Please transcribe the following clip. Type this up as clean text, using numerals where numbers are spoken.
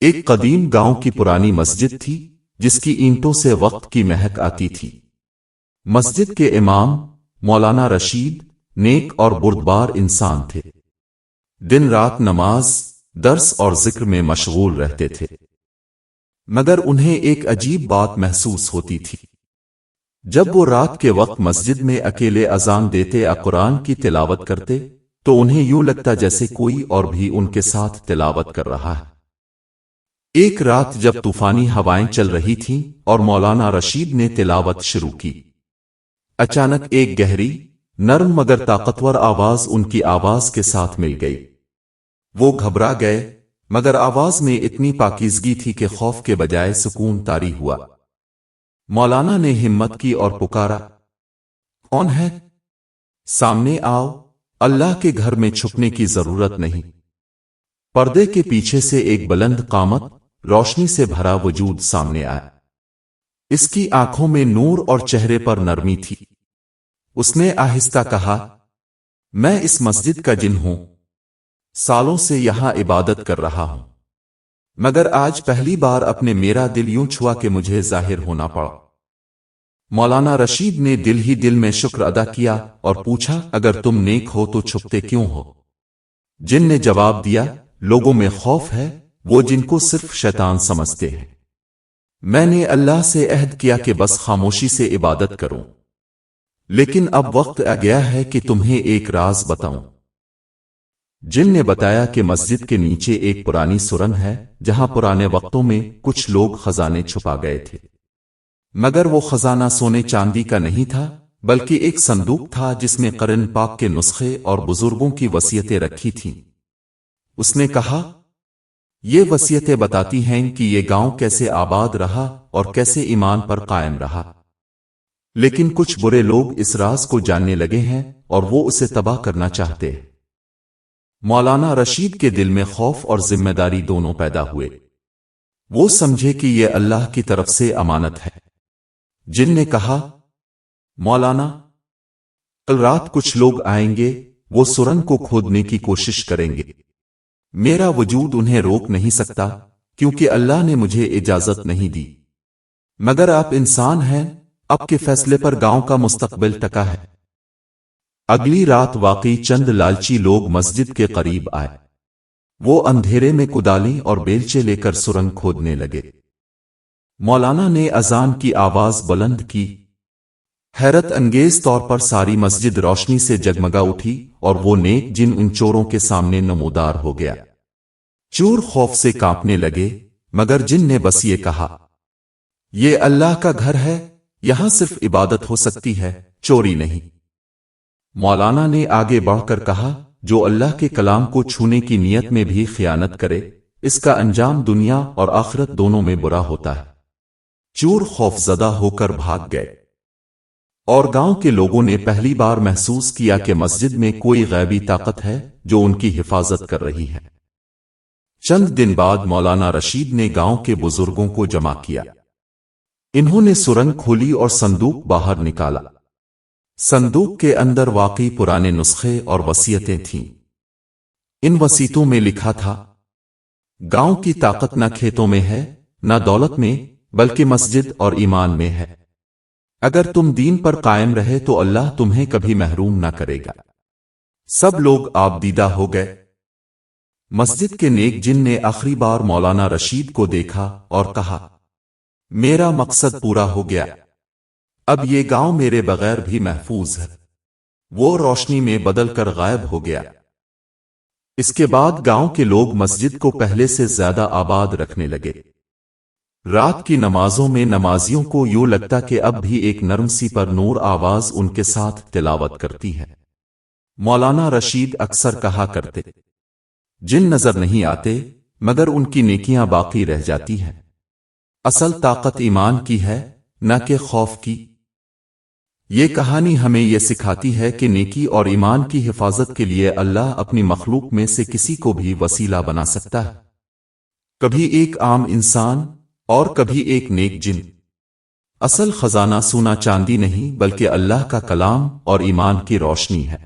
ایک قدیم گاؤں کی پرانی مسجد تھی جس کی اینٹوں سے وقت کی مہک آتی تھی۔ مسجد کے امام مولانا رشید نیک اور بردبار انسان تھے۔ دن رات نماز، درس اور ذکر میں مشغول رہتے تھے، مگر انہیں ایک عجیب بات محسوس ہوتی تھی۔ جب وہ رات کے وقت مسجد میں اکیلے اذان دیتے یا قرآن کی تلاوت کرتے تو انہیں یوں لگتا جیسے کوئی اور بھی ان کے ساتھ تلاوت کر رہا ہے۔ ایک رات جب طوفانی ہوائیں چل رہی تھیں اور مولانا رشید نے تلاوت شروع کی، اچانک ایک گہری، نرم مگر طاقتور آواز ان کی آواز کے ساتھ مل گئی۔ وہ گھبرا گئے، مگر آواز میں اتنی پاکیزگی تھی کہ خوف کے بجائے سکون طاری ہوا۔ مولانا نے ہمت کی اور پکارا، کون ہے؟ سامنے آؤ، اللہ کے گھر میں چھپنے کی ضرورت نہیں۔ پردے کے پیچھے سے ایک بلند قامت، روشنی سے بھرا وجود سامنے آیا۔ اس کی آنکھوں میں نور اور چہرے پر نرمی تھی۔ اس نے آہستہ کہا، میں اس مسجد کا جن ہوں، سالوں سے یہاں عبادت کر رہا ہوں، مگر آج پہلی بار اپنے میرا دل یوں چھوا کہ مجھے ظاہر ہونا پڑا۔ مولانا رشید نے دل ہی دل میں شکر ادا کیا اور پوچھا، اگر تم نیک ہو تو چھپتے کیوں ہو؟ جن نے جواب دیا، لوگوں میں خوف ہے، وہ جن کو صرف شیطان سمجھتے ہیں۔ میں نے اللہ سے عہد کیا کہ بس خاموشی سے عبادت کروں، لیکن اب وقت آ گیا ہے کہ تمہیں ایک راز بتاؤں۔ جن نے بتایا کہ مسجد کے نیچے ایک پرانی سرنگ ہے جہاں پرانے وقتوں میں کچھ لوگ خزانے چھپا گئے تھے، مگر وہ خزانہ سونے چاندی کا نہیں تھا، بلکہ ایک صندوق تھا جس میں قرآن پاک کے نسخے اور بزرگوں کی وصیتیں رکھی تھیں۔ اس نے کہا، یہ وصیتیں بتاتی ہیں کہ یہ گاؤں کیسے آباد رہا اور کیسے ایمان پر قائم رہا، لیکن کچھ برے لوگ اس راز کو جاننے لگے ہیں اور وہ اسے تباہ کرنا چاہتے ہیں۔ مولانا رشید کے دل میں خوف اور ذمہ داری دونوں پیدا ہوئے۔ وہ سمجھے کہ یہ اللہ کی طرف سے امانت ہے۔ جن نے کہا، مولانا، کل رات کچھ لوگ آئیں گے، وہ سرنگ کو کھودنے کی کوشش کریں گے۔ میرا وجود انہیں روک نہیں سکتا کیونکہ اللہ نے مجھے اجازت نہیں دی، مگر آپ انسان ہیں، آپ کے فیصلے پر گاؤں کا مستقبل ٹکا ہے۔ اگلی رات واقعی چند لالچی لوگ مسجد کے قریب آئے۔ وہ اندھیرے میں کدالیں اور بیلچے لے کر سرنگ کھودنے لگے۔ مولانا نے اذان کی آواز بلند کی۔ حیرت انگیز طور پر ساری مسجد روشنی سے جگمگا اٹھی اور وہ نیک جن ان چوروں کے سامنے نمودار ہو گیا۔ چور خوف سے کانپنے لگے، مگر جن نے بس یہ کہا، یہ اللہ کا گھر ہے، یہاں صرف عبادت ہو سکتی ہے، چوری نہیں۔ مولانا نے آگے بڑھ کر کہا، جو اللہ کے کلام کو چھونے کی نیت میں بھی خیانت کرے، اس کا انجام دنیا اور آخرت دونوں میں برا ہوتا ہے۔ چور خوف زدہ ہو کر بھاگ گئے، اور گاؤں کے لوگوں نے پہلی بار محسوس کیا کہ مسجد میں کوئی غیبی طاقت ہے جو ان کی حفاظت کر رہی ہے۔ چند دن بعد مولانا رشید نے گاؤں کے بزرگوں کو جمع کیا۔ انہوں نے سرنگ کھولی اور صندوق باہر نکالا۔ صندوق کے اندر واقعی پرانے نسخے اور وصیتیں تھیں۔ ان وصیتوں میں لکھا تھا، گاؤں کی طاقت نہ کھیتوں میں ہے، نہ دولت میں، بلکہ مسجد اور ایمان میں ہے۔ اگر تم دین پر قائم رہے تو اللہ تمہیں کبھی محروم نہ کرے گا۔ سب لوگ آبدیدہ ہو گئے۔ مسجد کے نیک جن نے آخری بار مولانا رشید کو دیکھا اور کہا، میرا مقصد پورا ہو گیا، اب یہ گاؤں میرے بغیر بھی محفوظ ہے۔ وہ روشنی میں بدل کر غائب ہو گیا۔ اس کے بعد گاؤں کے لوگ مسجد کو پہلے سے زیادہ آباد رکھنے لگے۔ رات کی نمازوں میں نمازیوں کو یوں لگتا کہ اب بھی ایک نرم سی پر نور آواز ان کے ساتھ تلاوت کرتی ہے۔ مولانا رشید اکثر کہا کرتے، جن نظر نہیں آتے مگر ان کی نیکیاں باقی رہ جاتی ہیں۔ اصل طاقت ایمان کی ہے، نہ کہ خوف کی۔ یہ کہانی ہمیں یہ سکھاتی ہے کہ نیکی اور ایمان کی حفاظت کے لیے اللہ اپنی مخلوق میں سے کسی کو بھی وسیلہ بنا سکتا ہے، کبھی ایک عام انسان اور کبھی ایک نیک جن۔ اصل خزانہ سونا چاندی نہیں بلکہ اللہ کا کلام اور ایمان کی روشنی ہے۔